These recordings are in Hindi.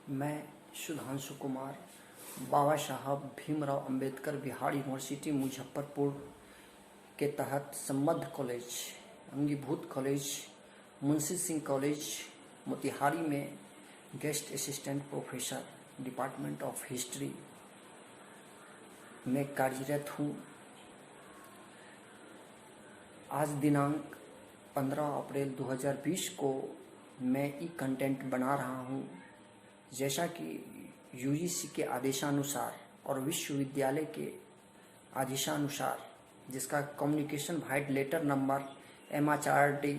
मैं सुधांशु कुमार बाबा साहब भीमराव अंबेडकर बिहार यूनिवर्सिटी मुजफ्फरपुर के तहत संबद्ध कॉलेज, अंगीभूत कॉलेज, मुंशी सिंह कॉलेज मोतिहारी में guest assistant professor department of history में कार्यरत हूँ। आज दिनांक 15 अप्रैल 2020 को मैं ई कंटेंट बना रहा हूँ। जैसा कि यूजीसी के आदेशानुसार और विश्वविद्यालय के आदेशानुसार, जिसका communication vide letter number MHRD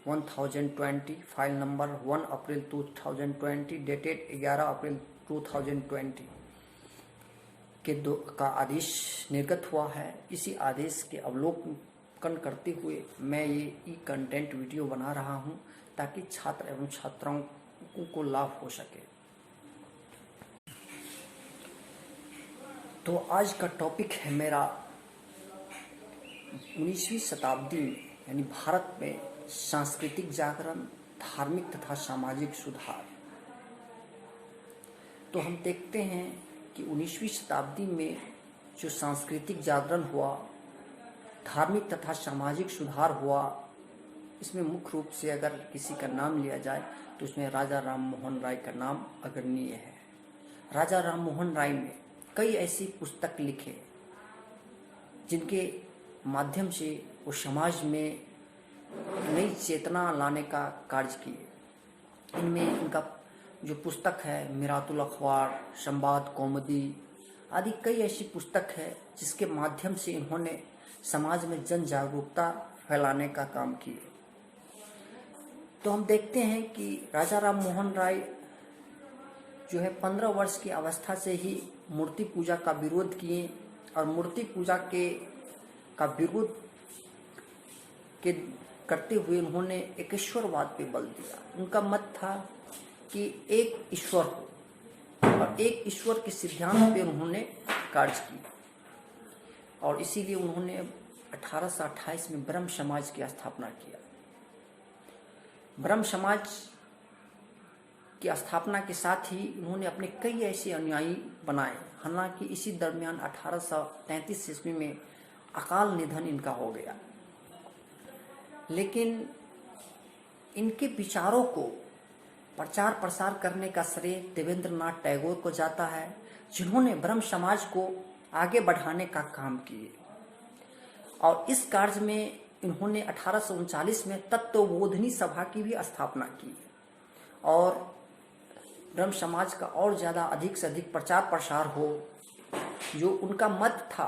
1020 file number 1 April 2020 dated 11 April 2020 का आदेश निर्गत हुआ है। इसी आदेश के अवलोकन करते हुए मैं ये ई कंटेंट वीडियो बना रहा हूँ ताकि छात्र एवं छात्राओं को लाभ हो सके। तो आज का टॉपिक है मेरा 19वीं शताब्दी में यानी भारत में सांस्कृतिक जागरण, धार्मिक तथा सामाजिक सुधार। तो हम देखते हैं कि 19वीं शताब्दी में जो सांस्कृतिक जागरण हुआ, धार्मिक तथा सामाजिक सुधार हुआ, इसमें मुख्य रूप से अगर किसी का नाम लिया जाए तो उसमें राजा राम मोहन राय का नाम अग्रणीय है। राजा राम मोहन राय ने कई ऐसी पुस्तक लिखे जिनके माध्यम से वो समाज में नई चेतना लाने का कार्य किए। इनमें इनका जो पुस्तक है मिरातुल अखबार, संवाद कौमुदी आदि कई ऐसी पुस्तक है जिसके माध्यम से इन्होंने समाज में जन जागरूकता फैलाने का काम किए। तो हम देखते हैं कि राजा राम मोहन राय जो है 15 वर्ष की अवस्था से ही मूर्ति पूजा का विरोध किए और मूर्ति पूजा का विरोध के करते हुए उन्होंने एक ईश्वरवाद पे बल दिया। उनका मत था कि एक ईश्वर हो और एक ईश्वर के सिद्धांत पे उन्होंने कार्य किया और इसीलिए उन्होंने 1828 में ब्रह्म समाज की स्थापना किया। ब्रह्म समाज की स्थापना के साथ ही उन्होंने अपने कई ऐसे अनुयायी बनाए। हालांकि इसी दरमियान 1833 ईस्वी में अकाल निधन इनका हो गया, लेकिन इनके विचारों को प्रचार प्रसार करने का श्रेय देवेंद्रनाथ टैगोर को जाता है, जिन्होंने ब्रह्म समाज को आगे बढ़ाने का काम किए। और इस कार्य में इन्होंने 1839 में तत्वबोधिनी सभा की भी स्थापना की और ब्रह्म समाज का और ज़्यादा अधिक से अधिक प्रचार प्रसार हो। जो उनका मत था,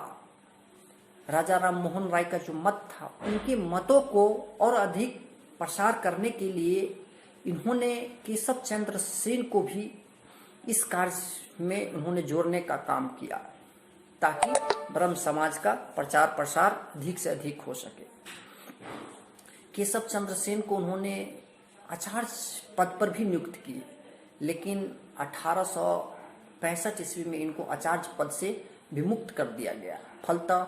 राजा राम मोहन राय का जो मत था, उनके मतों को और अधिक प्रसार करने के लिए इन्होंने केशव चंद्र सेन को भी इस कार्य में उन्होंने जोड़ने का काम किया ताकि ब्रह्म समाज का प्रचार प्रसार अधिक से अधिक हो सके। केशव चंद्र सेन को उन्होंने आचार्य पद पर भी नियुक्त किए, लेकिन 1865 ईस्वी में इनको आचार्य पद से विमुक्त कर दिया गया। फलतः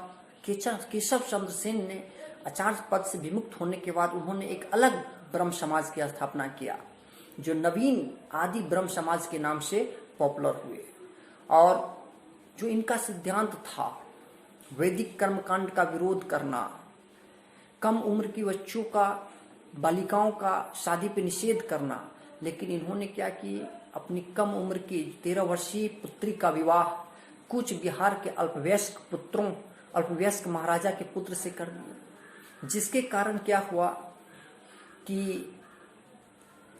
केशव चंद्र सेन ने आचार्य पद से विमुक्त होने के बाद उन्होंने एक अलग ब्रह्म समाज की स्थापना किया जो नवीन आदि ब्रह्म समाज के नाम से पॉपुलर हुए। और जो इनका सिद्धांत था वैदिक कर्मकांड का विरोध करना, कम उम्र की बच्चों का, बालिकाओं का शादी पे निषेध करना, लेकिन इन्होंने क्या कि अपनी कम उम्र की 13 वर्षीय पुत्री का विवाह कूच बिहार के अल्पवयस्क महाराजा के पुत्र से कर दिया, जिसके कारण क्या हुआ कि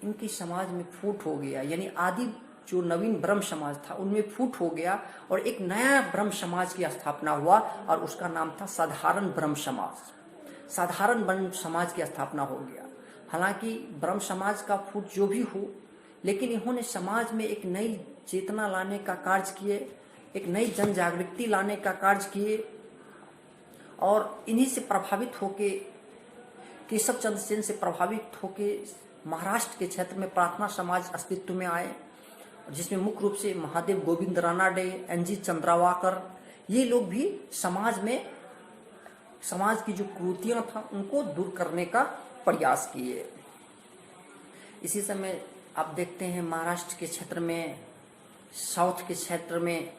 इनके समाज में फूट हो गया। यानी आदि जो नवीन ब्रह्म समाज था उनमें फूट हो गया और एक नया ब्रह्म समाज की स्थापना हुआ और उसका नाम था साधारण ब्रह्म समाज। साधारण ब्रह्म समाज की स्थापना हो गया। हालांकि ब्रह्म समाज का फूट जो भी हो, लेकिन इन्होंने समाज में एक नई चेतना लाने का कार्य किए, एक नई जन जागृति लाने का कार्य किए और इन्हीं से प्रभावित होके, केशव चंद्र सेन से प्रभावित होके महाराष्ट्र के क्षेत्र में प्रार्थना समाज अस्तित्व में आए, जिसमें मुख्य रूप से महादेव गोविंद रानाडे, NG चंद्रावाकर, ये लोग भी समाज की जो कुरीतियां था उनको दूर करने का प्रयास किए। इसी समय आप देखते हैं महाराष्ट्र के क्षेत्र में साउथ के क्षेत्र में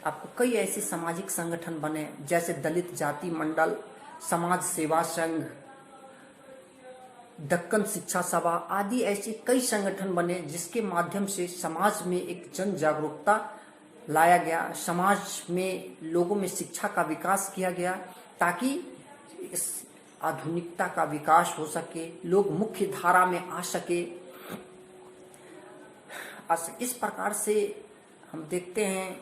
आपको कई ऐसे सामाजिक संगठन बने, जैसे दलित जाति मंडल, समाज सेवा संघ, दक्कन शिक्षा सभा आदि ऐसे कई संगठन बने, जिसके माध्यम से समाज में एक जन जागरूकता लाया गया, समाज में लोगों में शिक्षा का विकास किया गया, ताकि इस आधुनिकता का विकास हो सके, लोग मुख्य धारा में आ सके। इस प्रकार से हम देखते हैं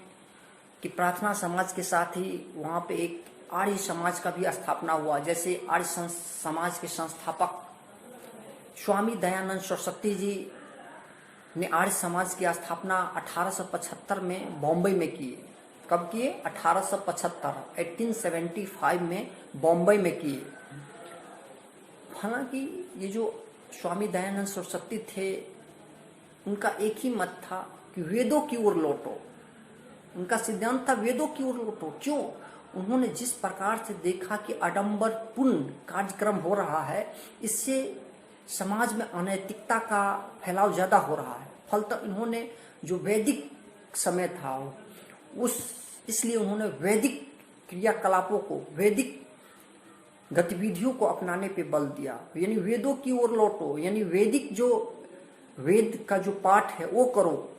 कि प्रार्थना समाज के साथ ही वहाँ पे एक आर्य समाज का भी स्थापना हुआ। जैसे आर्य समाज के संस्थापक स्वामी दयानंद सरस्वती जी ने आर्य समाज की स्थापना 1875 में बॉम्बे में की। कब किए? 1875 में बॉम्बे में किए। हालांकि ये जो स्वामी दयानंद सरस्वती थे, उनका एक ही मत था कि वेदों की ओर लौटो। उनका सिद्धांत था वेदों की ओर लौटो। क्यों? उन्होंने जिस प्रकार से देखा कि आडंबरपूर्ण कार्यक्रम हो रहा है, इससे समाज में अनैतिकता का फैलाव ज्यादा हो रहा है। फलतः इन्होंने जो वैदिक समय था इसलिए उन्होंने वैदिक क्रियाकलापों को, वैदिक गतिविधियों को अपनाने पे बल दिया। यानी वेदों की ओर लौटो, यानी वैदिक जो वेद का जो पाठ है वो करो,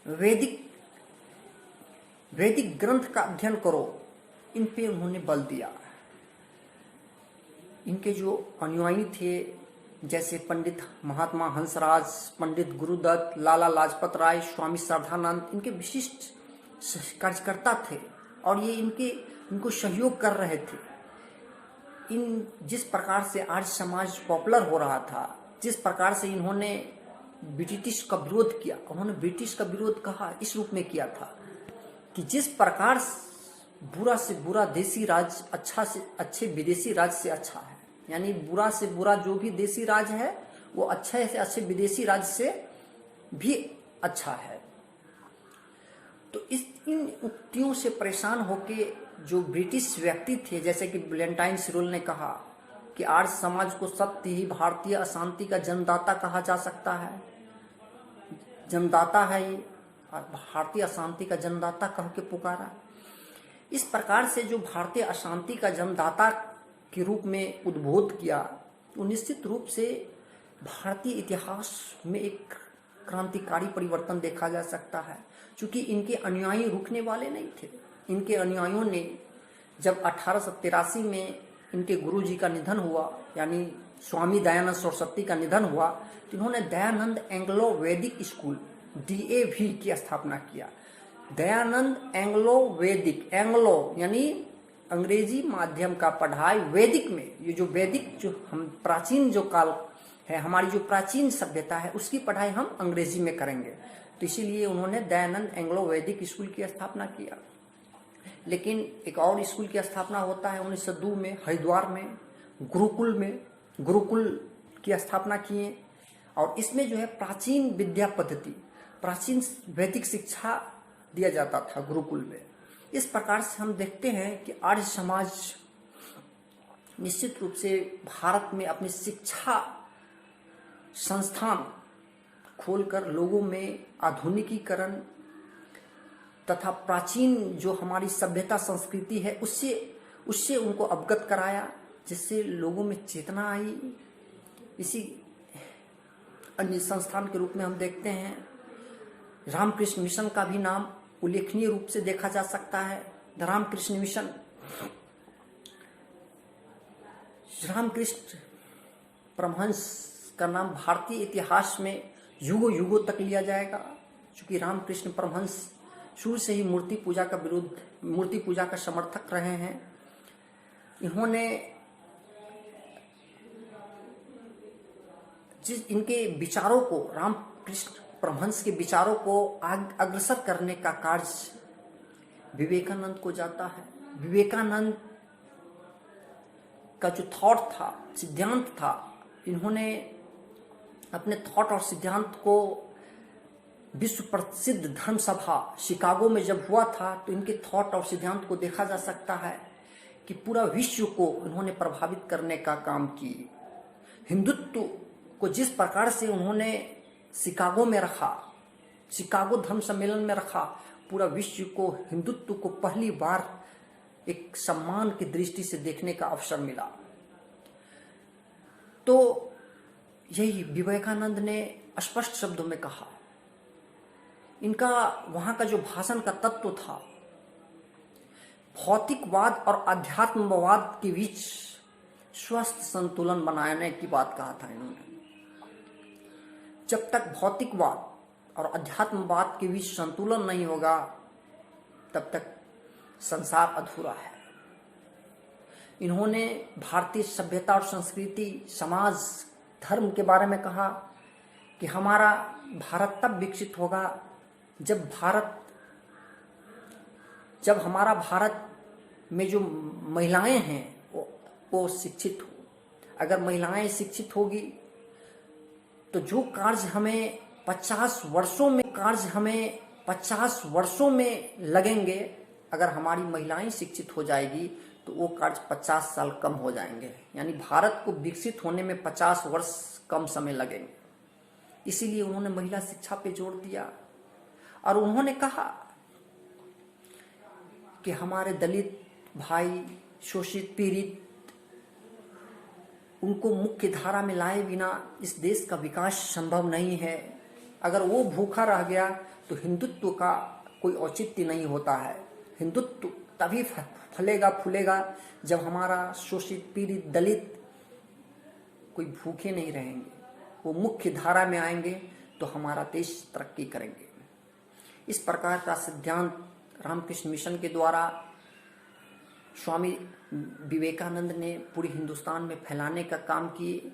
वैदिक ग्रंथ का अध्ययन करो, इन पे उन्होंने बल दिया। इनके जो अनुयायी थे, जैसे पंडित महात्मा हंसराज, पंडित गुरुदत्त, लाला लाजपत राय, स्वामी श्रद्धानंद, इनके विशिष्ट कार्यकर्ता थे और ये इनको सहयोग कर रहे थे। जिस प्रकार से आर्य समाज पॉपुलर हो रहा था, जिस प्रकार से इन्होंने ब्रिटिश का विरोध किया, उन्होंने ब्रिटिश का विरोध कहा इस रूप में किया था कि जिस प्रकार बुरा से बुरा देसी राज अच्छा से अच्छे विदेशी राज से अच्छा है, यानी बुरा से बुरा जो भी देसी राज है वो अच्छे से अच्छे विदेशी राज से भी अच्छा है। तो इन उक्तियों से परेशान होके जो ब्रिटिश व्यक्ति थे, जैसे कि वैलेंटाइन सिरोल ने कहा कि आर्य समाज को सत्य ही भारतीय अशांति का जन्मदाता कहा जा सकता है, जन्मदाता है ये, भारतीय अशांति का जन्मदाता कह के पुकारा। इस प्रकार से जो भारतीय अशांति का जन्मदाता के रूप में उद्बोध किया, तो निश्चित रूप से भारतीय इतिहास में एक क्रांतिकारी परिवर्तन देखा जा सकता है। क्योंकि इनके अनुयायी रुकने वाले नहीं थे। इनके अनुयायियों ने जब 1883 में इनके गुरुजी का निधन हुआ, यानी स्वामी दयानंद सरस्वती का निधन हुआ, तो इन्होंने दयानंद एंग्लो वैदिक स्कूल DAV की स्थापना किया। दयानंद एंग्लो वैदिक, एंग्लो यानी अंग्रेजी माध्यम का पढ़ाई, वैदिक में ये जो वैदिक जो हम प्राचीन जो काल है, हमारी जो प्राचीन सभ्यता है, उसकी पढ़ाई हम अंग्रेजी में करेंगे। तो इसीलिए उन्होंने दयानंद एंग्लो वैदिक स्कूल की स्थापना किया। लेकिन एक और स्कूल की स्थापना होता है 1902 में हरिद्वार में, गुरुकुल की स्थापना किए। और इसमें जो है प्राचीन विद्या पद्धति, प्राचीन वैदिक शिक्षा दिया जाता था गुरुकुल में। इस प्रकार से हम देखते हैं कि आर्य समाज निश्चित रूप से भारत में अपनी शिक्षा संस्थान खोलकर लोगों में आधुनिकीकरण तथा प्राचीन जो हमारी सभ्यता संस्कृति है उससे उनको अवगत कराया, जिससे लोगों में चेतना आई। इसी अन्य संस्थान के रूप में हम देखते हैं रामकृष्ण मिशन का भी नाम उल्लेखनीय रूप से देखा जा सकता है। रामकृष्ण मिशन, रामकृष्ण परमहंस का नाम भारतीय इतिहास में युगों युगों तक लिया जाएगा, क्योंकि रामकृष्ण परमहंस शुरू से ही मूर्ति पूजा का समर्थक रहे हैं। इन्होंने इनके विचारों को, रामकृष्ण परमहंस के विचारों को अग्रसर करने का कार्य विवेकानंद को जाता है। विवेकानंद का जो थॉट था, सिद्धांत था, इन्होंने अपने थॉट और सिद्धांत को विश्व प्रसिद्ध धर्म सभा शिकागो में जब हुआ था, तो इनके थॉट और सिद्धांत को देखा जा सकता है कि पूरा विश्व को उन्होंने प्रभावित करने का काम की। हिंदुत्व को जिस प्रकार से उन्होंने शिकागो में रखा, शिकागो धर्म सम्मेलन में रखा, पूरा विश्व को हिंदुत्व को पहली बार एक सम्मान की दृष्टि से देखने का अवसर मिला। तो यही विवेकानंद ने स्पष्ट शब्दों में कहा। इनका वहां का जो भाषण का तत्व था, भौतिकवाद और अध्यात्मवाद के बीच स्वस्थ संतुलन बनाने की बात कहा था इन्होंने। जब तक भौतिकवाद और अध्यात्मवाद के बीच संतुलन नहीं होगा, तब तक संसार अधूरा है। इन्होंने भारतीय सभ्यता और संस्कृति, समाज, धर्म के बारे में कहा कि हमारा भारत तब विकसित होगा जब हमारा भारत में जो महिलाएं हैं वो शिक्षित हो। अगर महिलाएं शिक्षित होगी तो जो कार्य हमें 50 वर्षों में लगेंगे, अगर हमारी महिलाएं शिक्षित हो जाएगी तो वो कार्य 50 साल कम हो जाएंगे। यानी भारत को विकसित होने में 50 वर्ष कम समय लगेंगे। इसीलिए उन्होंने महिला शिक्षा पे जोर दिया और उन्होंने कहा कि हमारे दलित भाई, शोषित, पीड़ित, उनको मुख्य धारा में लाए बिना इस देश का विकास संभव नहीं है। अगर वो भूखा रह गया तो हिंदुत्व का कोई औचित्य नहीं होता है। हिंदुत्व तभी फलेगा फूलेगा जब हमारा शोषित, पीड़ित, दलित कोई भूखे नहीं रहेंगे, वो मुख्य धारा में आएंगे तो हमारा देश तरक्की करेंगे। इस प्रकार का सिद्धांत रामकृष्ण मिशन के द्वारा स्वामी विवेकानंद ने पूरे हिंदुस्तान में फैलाने का काम किए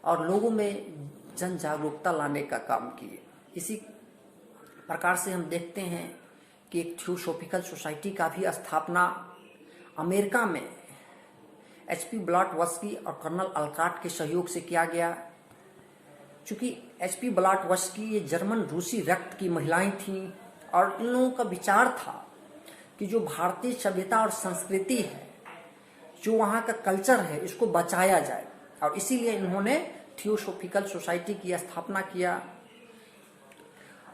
और लोगों में जन जागरूकता लाने का काम किए। इसी प्रकार से हम देखते हैं कि एक थियोसॉफिकल सोसाइटी का भी स्थापना अमेरिका में HP ब्लॉटवर्स्की और कर्नल अलकाट के सहयोग से किया गया। चूंकि HP ब्लॉटवर्स्की ये जर्मन रूसी रक्त की महिलाएं थीं और इन लोगों का विचार था कि जो भारतीय सभ्यता और संस्कृति है, जो वहाँ का कल्चर है, इसको बचाया जाए और इसीलिए इन्होंने थियोसॉफिकल सोसाइटी की स्थापना किया।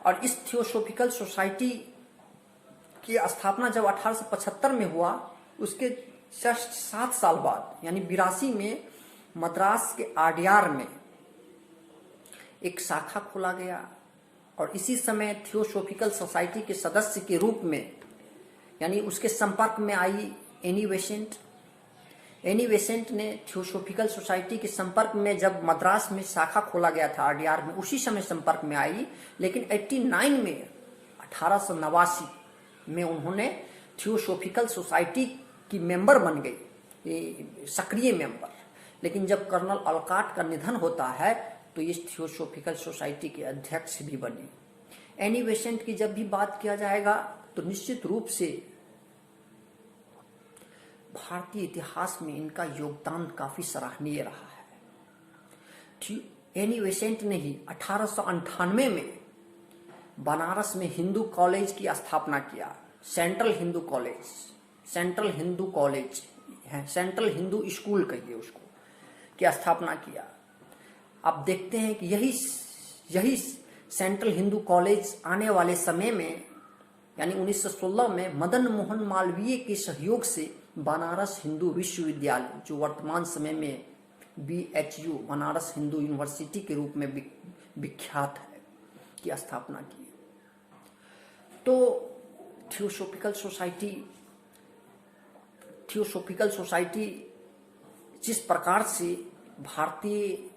और इस थियोसॉफिकल सोसाइटी की स्थापना जब 1875 में हुआ, उसके जस्ट 7 साल बाद यानी 82 में मद्रास के आडियार में एक शाखा खोला गया और इसी समय थियोसॉफिकल सोसाइटी के सदस्य के रूप में यानी उसके संपर्क में I Annie Besant. Annie Besant ने थियोसॉफिकल सोसाइटी के संपर्क में, जब मद्रास में शाखा खोला गया था आडियार में, उसी समय संपर्क में आई। लेकिन 89 में 1889 में उन्होंने थियोसॉफिकल सोसाइटी की मेंबर बन गई, सक्रिय मेंबर। लेकिन जब कर्नल अलकाट का निधन होता है तो इस थियोसॉफिकल सोसाइटी के अध्यक्ष भी बने। एनी बेसेंट की जब भी बात किया जाएगा तो निश्चित रूप से भारतीय इतिहास में इनका योगदान काफी सराहनीय रहा है। एनी बेसेंट ने ही 1898 में बनारस में हिंदू कॉलेज की स्थापना किया। सेंट्रल हिंदू स्कूल कहिए उसको, की स्थापना किया। आप देखते हैं कि यही सेंट्रल हिंदू कॉलेज आने वाले समय में यानी 1916 में मदन मोहन मालवीय के सहयोग से बनारस हिंदू विश्वविद्यालय, जो वर्तमान समय में BHU बनारस हिंदू यूनिवर्सिटी के रूप में विख्यात है, की स्थापना की। तो थियोसॉफिकल सोसाइटी जिस प्रकार से भारतीय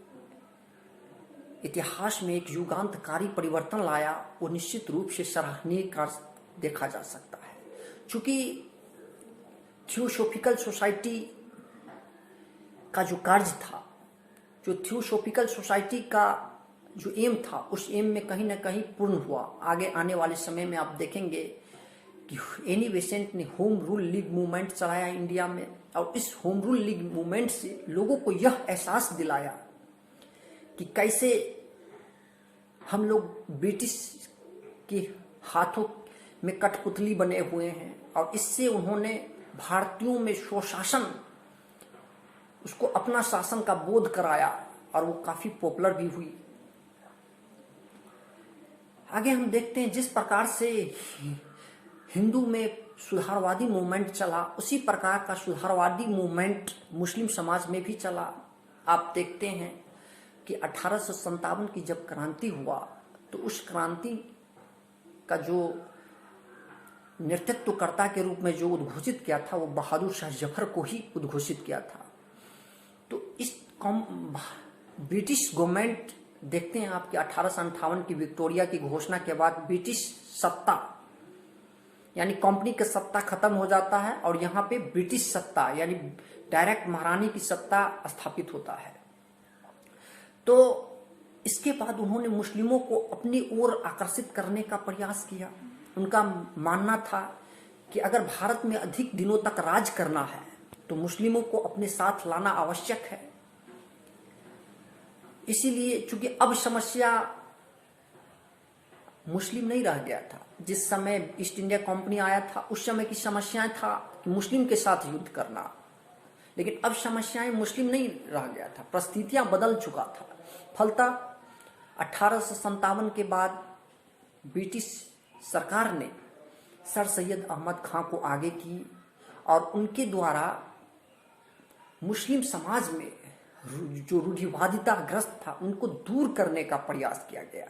इतिहास में एक युगांतकारी परिवर्तन लाया, वो निश्चित रूप से सराहनीय कार्य देखा जा सकता है। चूंकि थियोसॉफिकल सोसाइटी का जो कार्य था, जो थियोसॉफिकल सोसाइटी का जो एम था, उस एम में कहीं ना कहीं पूर्ण हुआ। आगे आने वाले समय में आप देखेंगे कि एनी बेसेंट ने होम रूल लीग मूवमेंट चलाया इंडिया में, और इस होम रूल लीग मूवमेंट से लोगों को यह एहसास दिलाया कि कैसे हम लोग ब्रिटिश के हाथों में कठपुतली बने हुए हैं। और इससे उन्होंने भारतीयों में स्वशासन, उसको अपना शासन का बोध कराया और वो काफी पॉपुलर भी हुई। आगे हम देखते हैं जिस प्रकार से हिंदू में सुधारवादी मूवमेंट चला, उसी प्रकार का सुधारवादी मूवमेंट मुस्लिम समाज में भी चला। आप देखते हैं कि 1857 की जब क्रांति हुआ तो उस क्रांति का जो नेतृत्वकर्ता के रूप में जो उद्घोषित किया था वो बहादुर शाह जफर को ही उद्घोषित किया था। तो इस ब्रिटिश गवर्नमेंट देखते हैं आपके 1858 की विक्टोरिया की घोषणा के बाद ब्रिटिश सत्ता यानी कंपनी की सत्ता खत्म हो जाता है और यहाँ पे ब्रिटिश सत्ता यानी डायरेक्ट महारानी की सत्ता स्थापित होता है। तो इसके बाद उन्होंने मुस्लिमों को अपनी ओर आकर्षित करने का प्रयास किया। उनका मानना था कि अगर भारत में अधिक दिनों तक राज करना है तो मुस्लिमों को अपने साथ लाना आवश्यक है। इसीलिए चूंकि अब समस्या मुस्लिम नहीं रह गया था, जिस समय ईस्ट इंडिया कंपनी आया था उस समय की समस्याएं था कि मुस्लिम के साथ युद्ध करना, लेकिन अब समस्याएं मुस्लिम नहीं रह गया था, परिस्थितियां बदल चुका था। फलतः 1857 के बाद ब्रिटिश सरकार ने सर सैयद अहमद खां को आगे की और उनके द्वारा मुस्लिम समाज में जो रूढ़िवादिता ग्रस्त था उनको दूर करने का प्रयास किया गया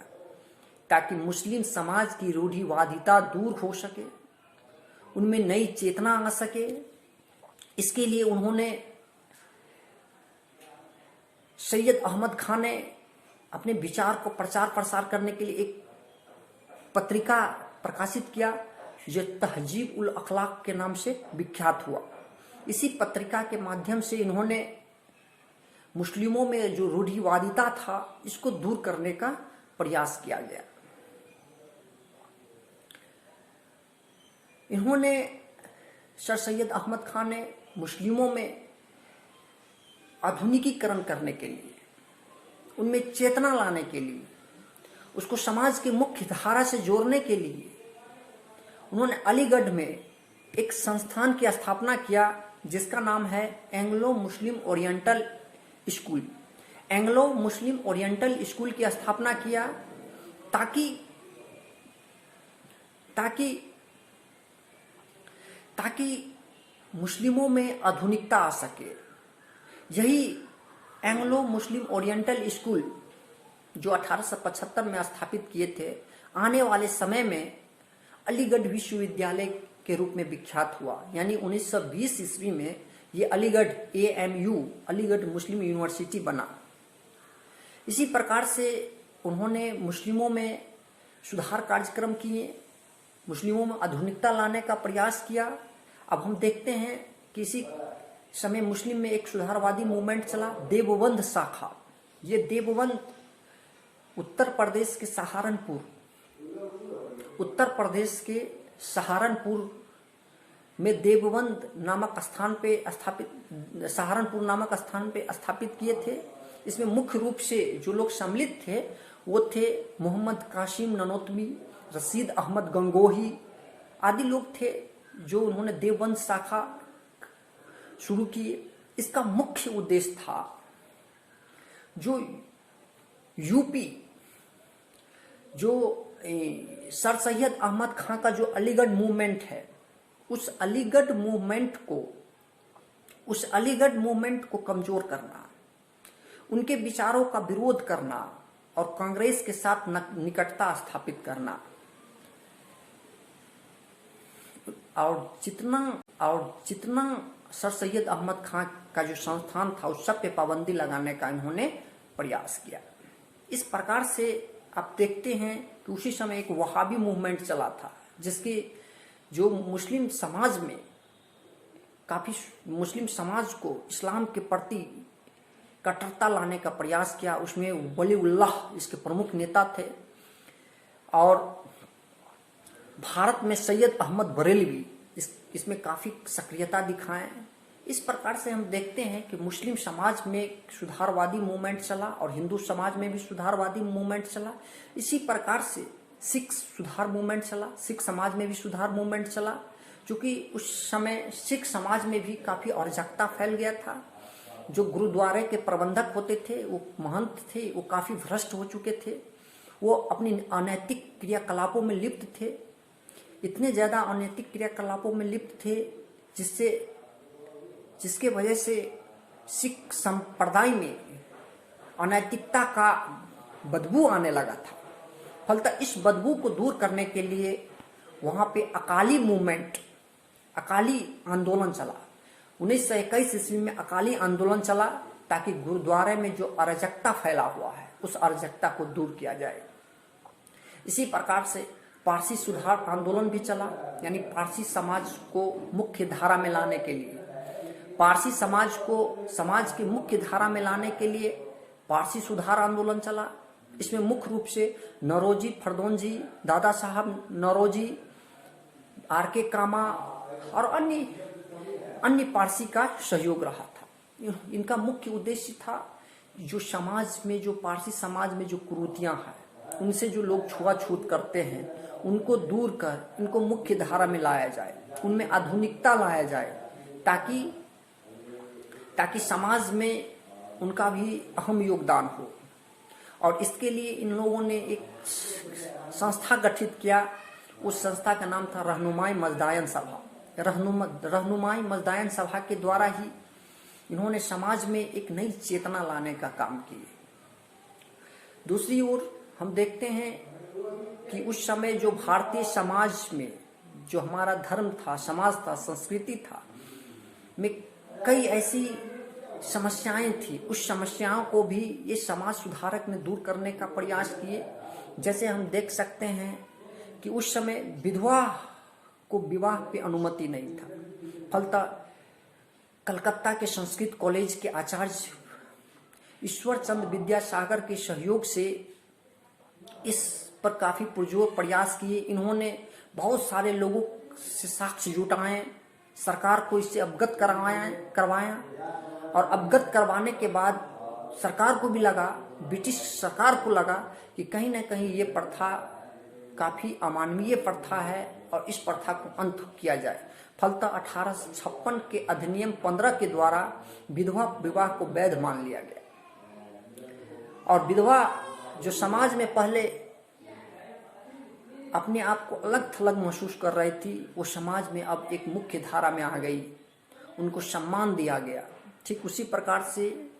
ताकि मुस्लिम समाज की रूढ़िवादिता दूर हो सके, उनमें नई चेतना आ सके। इसके लिए उन्होंने सैयद अहमद खान ने अपने विचार को प्रचार प्रसार करने के लिए एक पत्रिका प्रकाशित किया जो तहजीब उल अखलाक के नाम से विख्यात हुआ। इसी पत्रिका के माध्यम से इन्होंने मुस्लिमों में जो रूढ़िवादिता था इसको दूर करने का प्रयास किया गया। इन्होंने सर सैयद अहमद खान ने मुस्लिमों में आधुनिकीकरण करने के लिए, उनमें चेतना लाने के लिए, उसको समाज की मुख्य धारा से जोड़ने के लिए उन्होंने अलीगढ़ में एक संस्थान की स्थापना किया जिसका नाम है एंग्लो मुस्लिम ओरिएंटल स्कूल। एंग्लो मुस्लिम ओरिएंटल स्कूल की स्थापना किया ताकि ताकि ताकि मुस्लिमों में आधुनिकता आ सके। यही एंग्लो मुस्लिम ओरिएंटल स्कूल जो 1875 में स्थापित किए थे, आने वाले समय में अलीगढ़ विश्वविद्यालय के रूप में विख्यात हुआ। यानी 1920 ईस्वी में ये अलीगढ़ AMU अलीगढ़ मुस्लिम यूनिवर्सिटी बना। इसी प्रकार से उन्होंने मुस्लिमों में सुधार कार्यक्रम किए, मुस्लिमों में आधुनिकता लाने का प्रयास किया। अब हम देखते हैं कि इसी समय मुस्लिम में एक सुधारवादी मूवमेंट चला, देवबंद शाखा। ये देवबंद उत्तर प्रदेश के सहारनपुर में देवबंद नामक स्थान पे स्थापित किए थे। इसमें मुख्य रूप से जो लोग सम्मिलित थे वो थे मोहम्मद कासिम ननोतवी, रशीद अहमद गंगोही आदि लोग थे जो उन्होंने देवबंद शाखा शुरू किए। इसका मुख्य उद्देश्य था जो यूपी जो सर सैयद अहमद खां का जो अलीगढ़ मूवमेंट है उस अलीगढ़ मूवमेंट को कमजोर करना, उनके विचारों का विरोध करना और कांग्रेस के साथ निकटता स्थापित करना। और जितना सर सैयद अहमद खां का जो संस्थान था उस सब पे पाबंदी लगाने का इन्होंने प्रयास किया। इस प्रकार से आप देखते हैं कि उसी समय एक वहाबी मूवमेंट चला था जिसके जो मुस्लिम समाज को इस्लाम के प्रति कट्टरता लाने का प्रयास किया। उसमें वलीउल्लाह इसके प्रमुख नेता थे और भारत में सैयद अहमद बरेलवी इसमें काफी सक्रियता दिखाएं। इस प्रकार से हम देखते हैं कि मुस्लिम समाज में सुधारवादी मूवमेंट चला और हिंदू समाज में भी सुधारवादी मूवमेंट चला। इसी प्रकार से सिख सुधार मूवमेंट चला, सिख समाज में भी सुधार मूवमेंट चला, क्योंकि उस समय सिख समाज में भी काफी अराजकता फैल गया था। जो गुरुद्वारे के प्रबंधक होते थे, वो महंत थे, वो काफी भ्रष्ट हो चुके थे। वो अपनी अनैतिक क्रियाकलापों में लिप्त थे, इतने ज़्यादा अनैतिक क्रियाकलापों में लिप्त थे जिसके वजह से सिख संप्रदाय में अनैतिकता का बदबू आने लगा था। फलतः इस बदबू को दूर करने के लिए वहाँ पे अकाली मूवमेंट, अकाली आंदोलन चला। 1921 ईस्वी में अकाली आंदोलन चला ताकि गुरुद्वारे में जो अराजकता फैला हुआ है उस अराजकता को दूर किया जाए। इसी प्रकार से पारसी सुधार आंदोलन भी चला, यानी पारसी समाज को मुख्य धारा में लाने के लिए, पारसी समाज को समाज की मुख्य धारा में लाने के लिए पारसी सुधार आंदोलन चला। इसमें मुख्य रूप से नौरोजी फरदौंजी, दादा साहब नौरोजी, आर.के. कामा और अन्य पारसी का सहयोग रहा था। इनका मुख्य उद्देश्य था जो समाज में, जो पारसी समाज में जो कुरीतियां हैं, उनसे जो लोग छुआछूत करते हैं उनको दूर कर इनको मुख्य धारा में लाया जाए, उनमें आधुनिकता लाया जाए ताकि समाज में उनका भी अहम योगदान हो। और इसके लिए इन लोगों ने एक संस्था गठित किया। उस संस्था का नाम था रहनुमाई मजदायन सभा। रहनुमाई मजदायन सभा के द्वारा ही इन्होंने समाज में एक नई चेतना लाने का काम किया। दूसरी ओर हम देखते हैं कि उस समय जो भारतीय समाज में जो हमारा धर्म था, समाज था, संस्कृति था, में कई ऐसी समस्याएं थी। उस समस्याओं को भी ये समाज सुधारक ने दूर करने का प्रयास किए। जैसे हम देख सकते हैं कि उस समय विधवा को विवाह पे अनुमति नहीं था। फलतः कलकत्ता के संस्कृत कॉलेज के आचार्य ईश्वर चंद्र विद्यासागर के सहयोग से इस पर काफी पुरजोर प्रयास किए। इन्होंने बहुत सारे लोगों से साक्ष्य जुटाए, सरकार को इससे अवगत करवाया और अवगत करवाने के बाद सरकार को भी लगा, ब्रिटिश सरकार को लगा कि कहीं ना कहीं ये प्रथा काफी अमानवीय प्रथा है और इस प्रथा को अंत किया जाए। फलतः 1856 के अधिनियम 15 के द्वारा विधवा विवाह को वैध मान लिया गया और विधवा जो समाज में पहले अपने आप को अलग थलग महसूस कर रही थी, वो समाज में अब एक मुख्य धारा में आ गई, उनको सम्मान दिया गया। ठीक उसी प्रकार से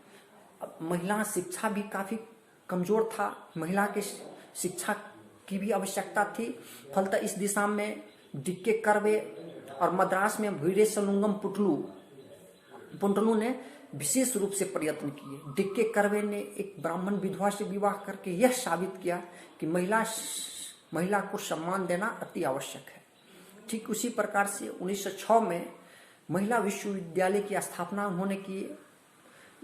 महिला शिक्षा भी काफी कमजोर था, महिला के शिक्षा की भी आवश्यकता थी। फलतः इस दिशा में डी.के. कर्वे और मद्रास में वीरेशलिंगम पुंटलू ने विशेष रूप से प्रयत्न किए। डी.के. कर्वे ने एक ब्राह्मण विधवा से विवाह करके यह साबित किया कि महिला को सम्मान देना अति आवश्यक है। ठीक उसी प्रकार से 1906 में महिला विश्वविद्यालय की स्थापना उन्होंने की।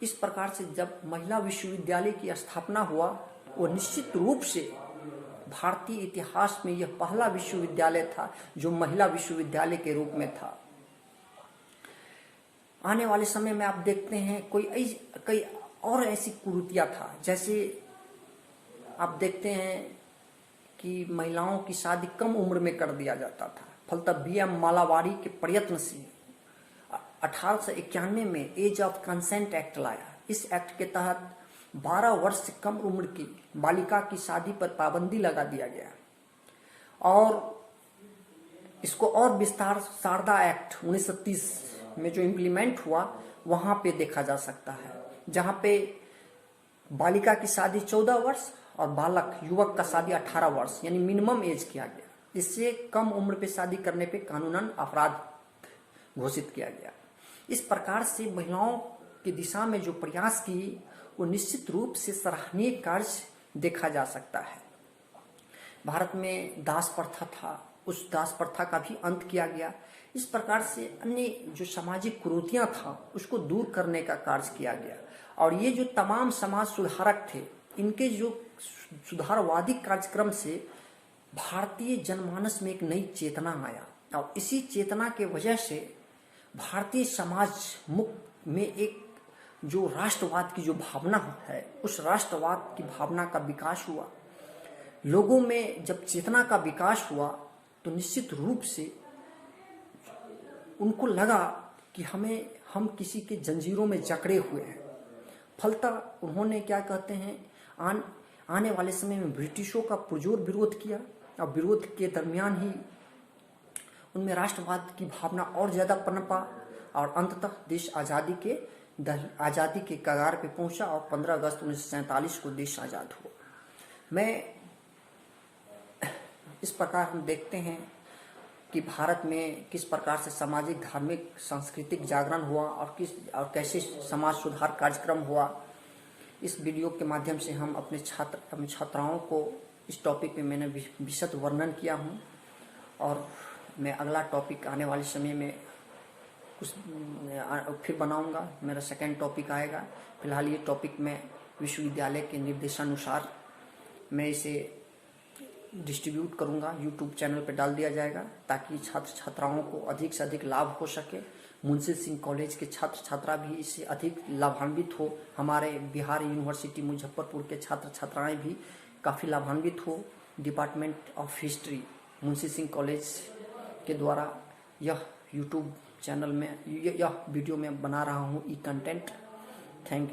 इस प्रकार से जब महिला विश्वविद्यालय की स्थापना हुआ, वो निश्चित रूप से भारतीय इतिहास में यह पहला विश्वविद्यालय था जो महिला विश्वविद्यालय के रूप में था। आने वाले समय में आप देखते हैं कई और ऐसी कुरीतियां था। जैसे आप देखते हैं कि महिलाओं की शादी कम उम्र में कर दिया जाता था। फलतः बी.एम. मालावारी के प्रयत्न से 1891 में एज ऑफ कंसेंट एक्ट लाया। इस एक्ट के तहत 12 वर्ष से कम उम्र की बालिका की शादी पर पाबंदी लगा दिया गया और इसको और विस्तार शारदा एक्ट 1930 में जो इम्प्लीमेंट हुआ वहां पे देखा जा सकता है, जहां पे बालिका की शादी 14 वर्ष और बालक युवक का शादी 18 वर्ष यानी मिनिमम एज किया गया। इससे कम उम्र पे शादी करने पे कानूनन अपराध घोषित किया गया। इस प्रकार से महिलाओं की दिशा में जो प्रयास किए वो निश्चित रूप से सराहनीय कार्य देखा जा सकता है। भारत में दास प्रथा था, उस दास प्रथा का भी अंत किया गया। इस प्रकार से अन्य जो सामाजिक कुरीतियां था उसको दूर करने का कार्य किया गया और ये जो तमाम समाज सुधारक थे, इनके जो सुधारवादी कार्यक्रम से भारतीय जनमानस में एक नई चेतना आया और इसी चेतना के वजह से भारतीय समाज में एक जो राष्ट्रवाद की जो भावना है, उस राष्ट्रवाद की भावना का विकास हुआ। लोगों में जब चेतना का विकास हुआ तो निश्चित रूप से उनको लगा कि हम किसी के जंजीरों में जकड़े हुए हैं। फलतः उन्होंने क्या कहते हैं, आने वाले समय में ब्रिटिशों का पुरजोर विरोध किया और विरोध के दरमियान ही उनमें राष्ट्रवाद की भावना और ज़्यादा पनपा और अंततः देश आज़ादी के कगार पे पहुंचा और 15 अगस्त 1947 को देश आज़ाद हुआ। मैं इस प्रकार हम देखते हैं कि भारत में किस प्रकार से सामाजिक, धार्मिक, सांस्कृतिक जागरण हुआ और कैसे समाज सुधार कार्यक्रम हुआ। इस वीडियो के माध्यम से हम अपने छात्राओं को इस टॉपिक पे मैंने विशद वर्णन किया हूँ और मैं अगला टॉपिक आने वाले समय में कुछ फिर बनाऊंगा। मेरा सेकंड टॉपिक आएगा। फिलहाल ये टॉपिक मैं विश्वविद्यालय के निर्देशानुसार मैं इसे डिस्ट्रीब्यूट करूंगा, यूट्यूब चैनल पर डाल दिया जाएगा ताकि छात्र छात्राओं को अधिक से अधिक लाभ हो सके। मुंशी सिंह कॉलेज के छात्र छात्रा भी इससे अधिक लाभान्वित हो। हमारे बिहार यूनिवर्सिटी मुजफ्फरपुर के छात्र छात्राएं भी काफ़ी लाभान्वित हो। Department of history Munshi Singh college के द्वारा यह यूट्यूब चैनल में यह वीडियो में बना रहा हूँ ई कंटेंट। Thank you.